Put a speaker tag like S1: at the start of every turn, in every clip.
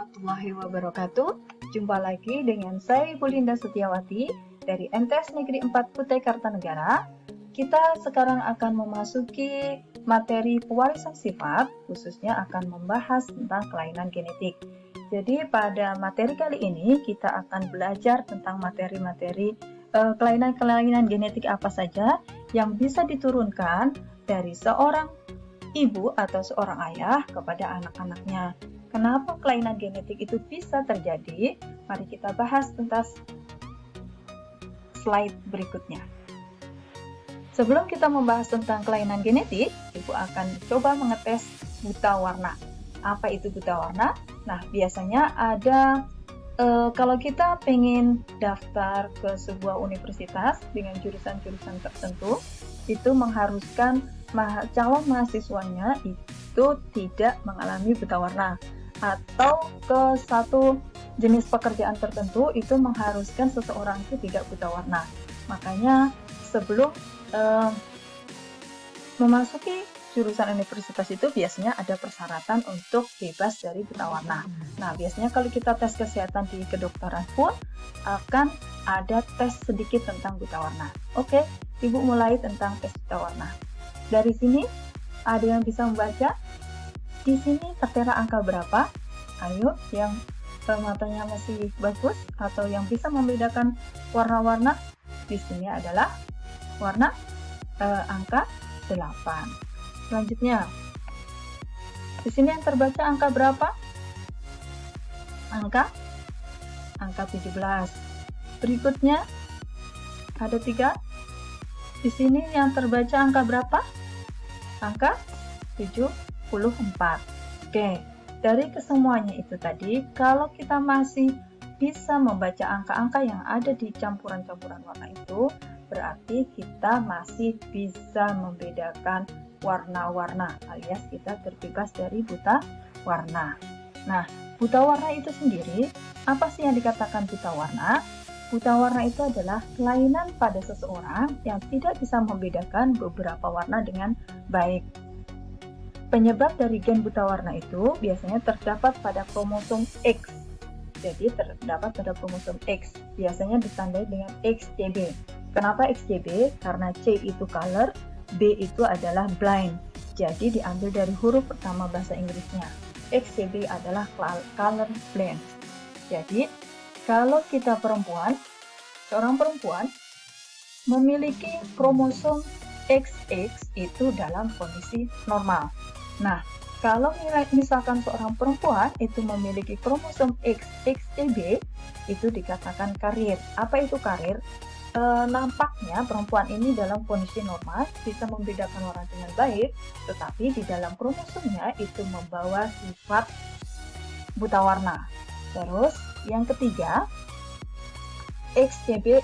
S1: warahmatullahi wabarakatuh. Jumpa lagi dengan saya Ibu Linda Setiawati dari MTS Negeri 4 Kutai Kartanegara. Kita sekarang akan memasuki materi pewarisan sifat, khususnya akan membahas tentang kelainan genetik. Jadi pada materi kali ini kita akan belajar tentang materi-materi kelainan-kelainan genetik apa saja yang bisa diturunkan dari seorang ibu atau seorang ayah kepada anak-anaknya. Kenapa kelainan genetik itu bisa terjadi? Mari kita bahas tentang slide berikutnya. Sebelum kita membahas tentang kelainan genetik, Ibu akan coba mengetes buta warna. Apa itu buta warna? Nah, biasanya ada kalau kita pengen daftar ke sebuah universitas dengan jurusan-jurusan tertentu, itu mengharuskan calon mahasiswanya itu tidak mengalami buta warna, atau ke satu jenis pekerjaan tertentu itu mengharuskan seseorang itu tidak buta warna. Makanya sebelum memasuki jurusan universitas itu biasanya ada persyaratan untuk bebas dari buta warna. Nah, biasanya kalau kita tes kesehatan di kedokteran pun akan ada tes sedikit tentang buta warna. Oke, Ibu mulai tentang tes buta warna. Dari sini ada yang bisa membaca? Di sini tertera angka berapa? Ayo, yang matanya masih bagus atau yang bisa membedakan warna-warna, di sini adalah warna angka 8. Selanjutnya, di sini yang terbaca angka berapa? Angka 17. Berikutnya ada 3. Di sini yang terbaca angka berapa? Angka 74. Oke, dari kesemuanya itu tadi, kalau kita masih bisa membaca angka-angka yang ada di campuran-campuran warna itu, berarti kita masih bisa membedakan warna-warna, alias kita terbebas dari buta warna. Nah, buta warna itu sendiri, apa sih yang dikatakan buta warna? Buta warna itu adalah kelainan pada seseorang yang tidak bisa membedakan beberapa warna dengan baik. Penyebab dari gen buta warna itu biasanya terdapat pada kromosom X. Jadi terdapat pada kromosom X, biasanya ditandai dengan XCB. Kenapa XCB? Karena C itu color, B itu adalah blind. Jadi diambil dari huruf pertama bahasa Inggrisnya. XCB adalah color blind. Jadi kalau kita perempuan, seorang perempuan memiliki kromosom XX itu dalam kondisi normal. Nah, kalau misalkan seorang perempuan itu memiliki kromosom XXCB, itu dikatakan karir. Apa itu karir? Nampaknya perempuan ini dalam kondisi normal bisa membedakan warna dengan baik, tetapi di dalam kromosomnya itu membawa sifat buta warna. Terus yang ketiga, XCB.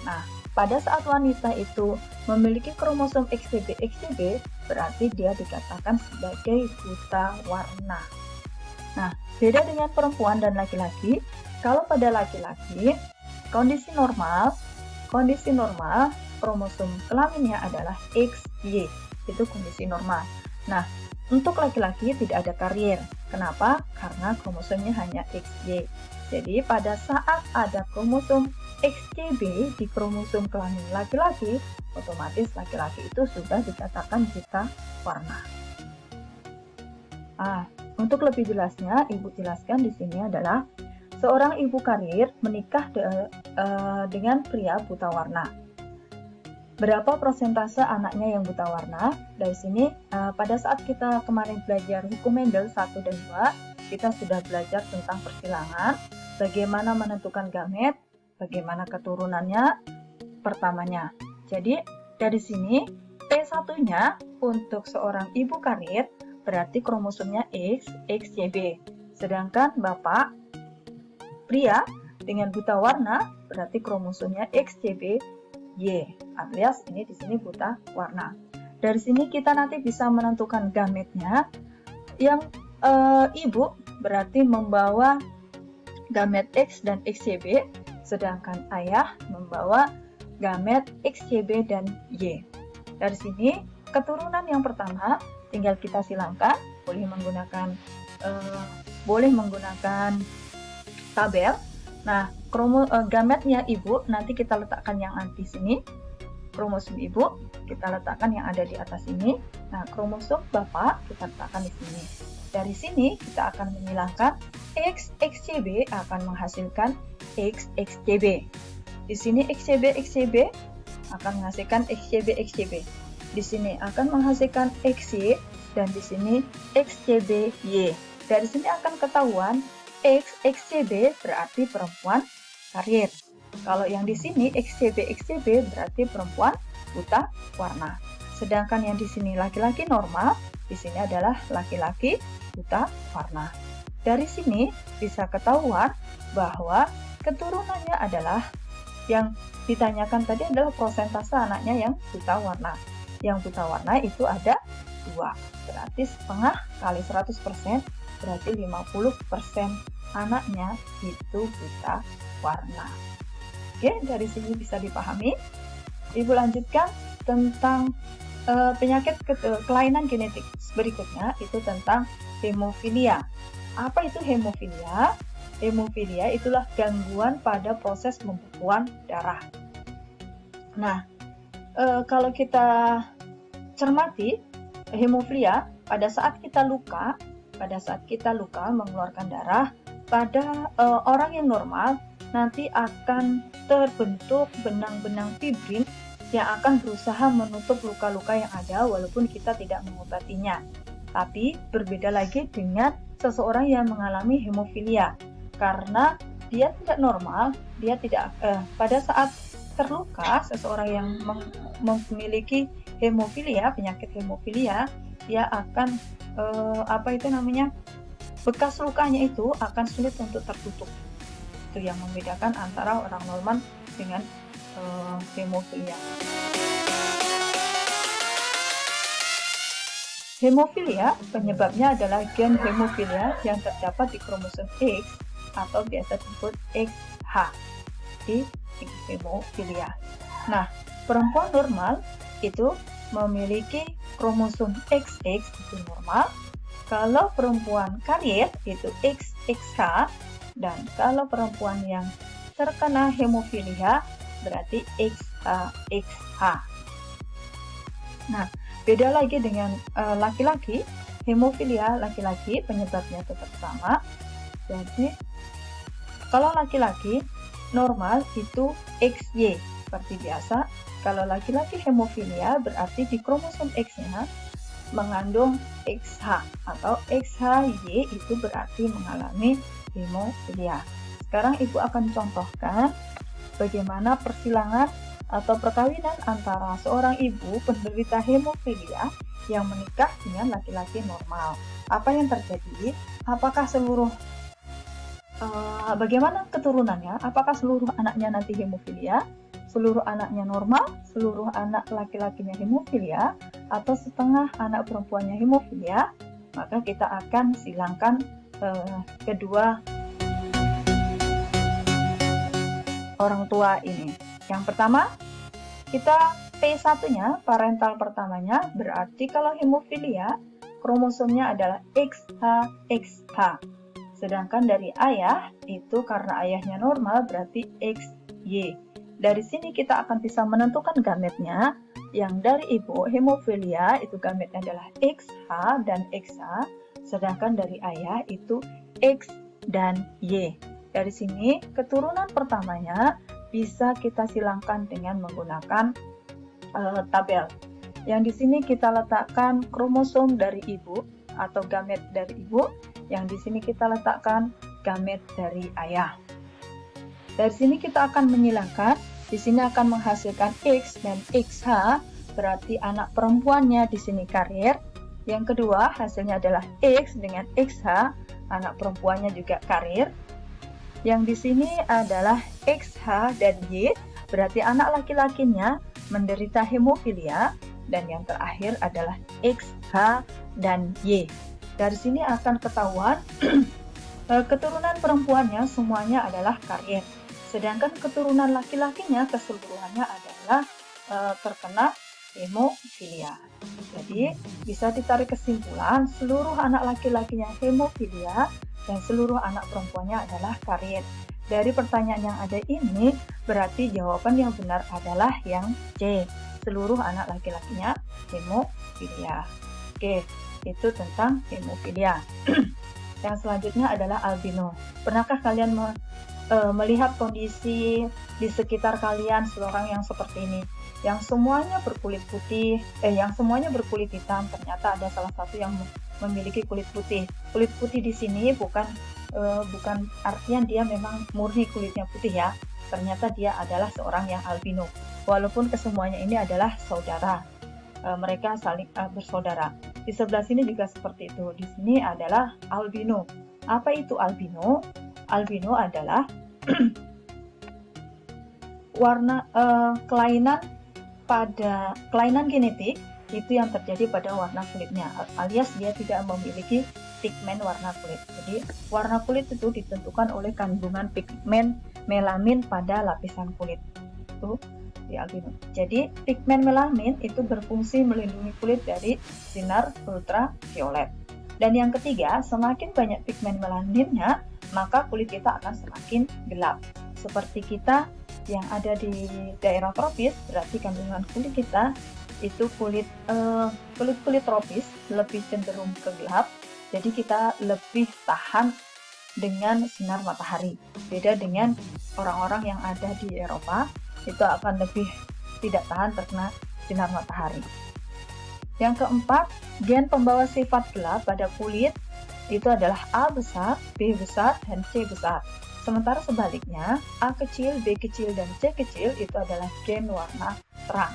S1: Nah, pada saat wanita itu memiliki kromosom XCB, berarti dia dikatakan sebagai buta warna. Nah, beda dengan perempuan dan laki-laki. Kalau pada laki-laki, kondisi normal kromosom kelaminnya adalah XY, itu kondisi normal. Nah, untuk laki-laki tidak ada karier. Kenapa? Karena kromosomnya hanya XY. Jadi pada saat ada kromosom XCB di kromosom kelamin laki-laki, otomatis laki-laki itu sudah dikatakan buta warna. Untuk lebih jelasnya, Ibu jelaskan di sini adalah seorang ibu karir menikah dengan pria buta warna. Berapa persentase anaknya yang buta warna? Dari sini, pada saat kita kemarin belajar hukum Mendel 1 dan 2, kita sudah belajar tentang persilangan, bagaimana menentukan gamet, bagaimana keturunannya, pertamanya. Jadi, dari sini, T1-nya untuk seorang ibu karir, berarti kromosomnya XCB. Sedangkan bapak pria dengan buta warna berarti kromosomnya XCBY, alias ini di sini buta warna. Dari sini kita nanti bisa menentukan gametnya. Yang ibu berarti membawa gamet X dan XCB, sedangkan ayah membawa gamet XCB dan Y. Dari sini keturunan yang pertama tinggal kita silangkan, boleh menggunakan boleh menggunakan tabel. Nah, gametnya ibu nanti kita letakkan yang di sini. Kromosom ibu kita letakkan yang ada di atas ini. Nah, kromosom bapak kita letakkan di sini. Dari sini kita akan menghilangkan XXCB akan menghasilkan XXCB. Di sini XCB akan menghasilkan XCB. Di sini akan menghasilkan XY dan di sini XCBY. Dari sini akan ketahuan XXCB berarti perempuan karier. Kalau yang di sini XCB berarti perempuan buta warna. Sedangkan yang di sini laki-laki normal, di sini adalah laki-laki buta warna. Dari sini bisa ketahuan bahwa keturunannya adalah yang ditanyakan tadi adalah prosentase anaknya yang buta warna. Yang buta warna itu ada 2, berarti setengah kali 100% berarti 50% anaknya itu buta warna. Oke, dari sini bisa dipahami. Ibu lanjutkan tentang penyakit kelainan genetik berikutnya, itu tentang hemofilia. Apa itu hemofilia? Hemofilia itulah gangguan pada proses pembekuan darah. Nah, kalau kita cermati hemofilia pada saat kita luka mengeluarkan darah pada orang yang normal nanti akan terbentuk benang-benang fibrin yang akan berusaha menutup luka-luka yang ada walaupun kita tidak mengobatinya. Tapi berbeda lagi dengan seseorang yang mengalami hemofilia, karena dia tidak normal, dia tidak pada saat terluka seseorang yang memiliki hemofilia, penyakit hemofilia, dia akan bekas lukanya itu akan sulit untuk tertutup. Itu yang membedakan antara orang normal dengan hemofilia. Hemofilia penyebabnya adalah gen hemofilia yang terdapat di kromosom X atau biasa disebut XH di hemofilia. Nah, perempuan normal itu memiliki kromosom XX itu normal. Kalau perempuan karier itu XXH, dan kalau perempuan yang terkena hemofilia berarti XH. Nah, beda lagi dengan laki-laki. Hemofilia laki-laki penyebabnya tetap sama. Jadi kalau laki-laki normal itu XY seperti biasa. Kalau laki-laki hemofilia berarti di kromosom X-nya mengandung XH atau XHY itu berarti mengalami hemofilia. Sekarang ibu akan contohkan bagaimana persilangan atau perkawinan antara seorang ibu penderita hemofilia yang menikah dengan laki-laki normal. Apa yang terjadi? Apakah bagaimana keturunannya? Apakah seluruh anaknya nanti hemofilia? Seluruh anaknya normal? Seluruh anak laki-lakinya hemofilia? Atau setengah anak perempuannya hemofilia? Maka kita akan silangkan kedua orang tua ini. Yang pertama, kita P1-nya, parental pertamanya, berarti kalau hemofilia, kromosomnya adalah XHXH. Sedangkan dari ayah, itu karena ayahnya normal, berarti XY. Dari sini kita akan bisa menentukan gametnya. Yang dari ibu, hemofilia, itu gametnya adalah XH dan XH. Sedangkan dari ayah, itu X dan Y. Dari sini, keturunan pertamanya bisa kita silangkan dengan menggunakan tabel. Yang di sini kita letakkan kromosom dari ibu atau gamet dari ibu. Yang di sini kita letakkan gamet dari ayah. Dari sini kita akan menyilangkan. Di sini akan menghasilkan X dan XH, berarti anak perempuannya di sini karier. Yang kedua, hasilnya adalah X dengan XH, anak perempuannya juga karier. Yang di sini adalah XH dan Y, berarti anak laki-lakinya menderita hemofilia. Dan yang terakhir adalah XH dan Y. Dari sini akan ketahuan keturunan perempuannya semuanya adalah karier. Sedangkan keturunan laki-lakinya keseluruhannya adalah terkena hemofilia. Jadi, bisa ditarik kesimpulan seluruh anak laki-lakinya hemofilia dan seluruh anak perempuannya adalah karier. Dari pertanyaan yang ada ini, berarti jawaban yang benar adalah yang C. Seluruh anak laki-lakinya hemofilia. Oke, itu tentang hemofilia. Yang selanjutnya adalah albino. Pernahkah kalian melihat kondisi di sekitar kalian seorang yang seperti ini? Yang semuanya berkulit putih, yang semuanya berkulit hitam, ternyata ada salah satu yang memiliki kulit putih. Kulit putih di sini bukan artinya dia memang murni kulitnya putih ya. Ternyata dia adalah seorang yang albino. Walaupun kesemuanya ini adalah saudara, mereka saling bersaudara. Di sebelah sini juga seperti itu. Di sini adalah albino. Apa itu albino? Albino adalah warna kelainan genetik itu yang terjadi pada warna kulitnya, alias dia tidak memiliki pigmen warna kulit. Jadi warna kulit itu ditentukan oleh kandungan pigmen melamin pada lapisan kulit. Itu di albino. Jadi pigmen melamin itu berfungsi melindungi kulit dari sinar ultraviolet. Dan yang ketiga, semakin banyak pigmen melaminnya, maka kulit kita akan semakin gelap. Seperti kita yang ada di daerah tropis, berarti kandungan kulit kita itu kulit tropis lebih cenderung ke gelap, jadi kita lebih tahan dengan sinar matahari. Beda dengan orang-orang yang ada di Eropa, itu akan lebih tidak tahan terkena sinar matahari. Yang keempat, gen pembawa sifat gelap pada kulit itu adalah A besar, B besar, dan C besar. Sementara sebaliknya, A kecil, B kecil, dan C kecil itu adalah gen warna terang.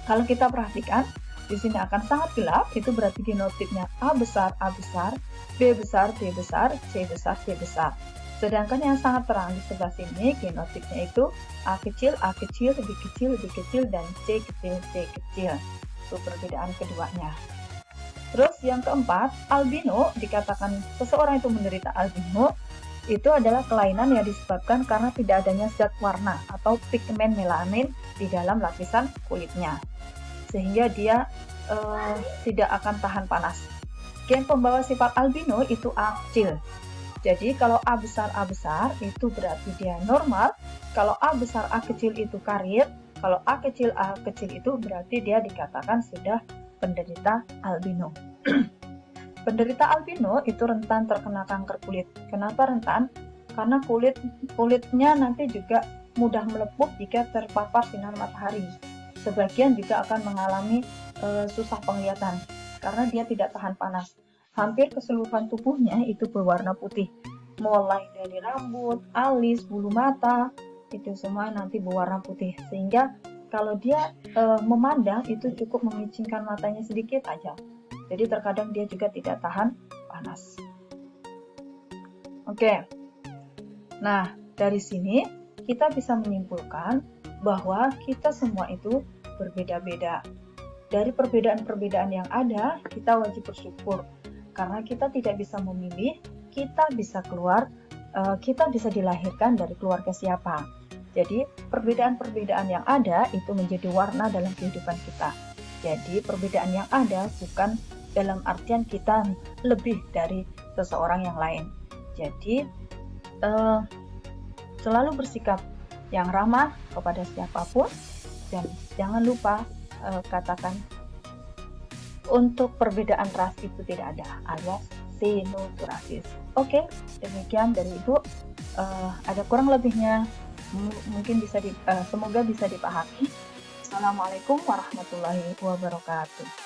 S1: Kalau kita perhatikan, di sini akan sangat gelap, itu berarti genotipnya A besar, B besar, B besar, C besar, C besar. Sedangkan yang sangat terang di sebelah sini, genotipnya itu A kecil, B kecil, dan C kecil, C kecil. Itu perbedaan keduanya. Terus yang keempat, albino, dikatakan seseorang itu menderita albino, itu adalah kelainan yang disebabkan karena tidak adanya zat warna atau pigmen melamin di dalam lapisan kulitnya. Sehingga dia tidak akan tahan panas. Gen pembawa sifat albino itu A kecil. Jadi kalau A besar itu berarti dia normal. Kalau A besar A kecil itu karier. Kalau A kecil itu berarti dia dikatakan sudah penderita albino. Penderita albino itu rentan terkena kanker kulit. Kenapa rentan? Karena kulitnya nanti juga mudah melepuh jika terpapar sinar matahari. Sebagian juga akan mengalami susah penglihatan karena dia tidak tahan panas. Hampir keseluruhan tubuhnya itu berwarna putih. Mulai dari rambut, alis, bulu mata, itu semua nanti berwarna putih. Sehingga kalau dia memandang itu cukup memicingkan matanya sedikit aja. Jadi terkadang dia juga tidak tahan panas. Oke. Nah, dari sini kita bisa menyimpulkan bahwa kita semua itu berbeda-beda. Dari perbedaan-perbedaan yang ada, kita wajib bersyukur. Karena kita tidak bisa memilih, kita bisa dilahirkan dari keluarga siapa. Jadi, perbedaan-perbedaan yang ada itu menjadi warna dalam kehidupan kita. Jadi, perbedaan yang ada bukan dalam artian kita lebih dari seseorang yang lain. Jadi, selalu bersikap yang ramah kepada siapapun, dan jangan lupa katakan untuk perbedaan ras itu tidak ada, alias say no to rasis. Oke, demikian dari Ibu. Ada kurang lebihnya, mungkin semoga bisa dipahami. Assalamualaikum warahmatullahi wabarakatuh.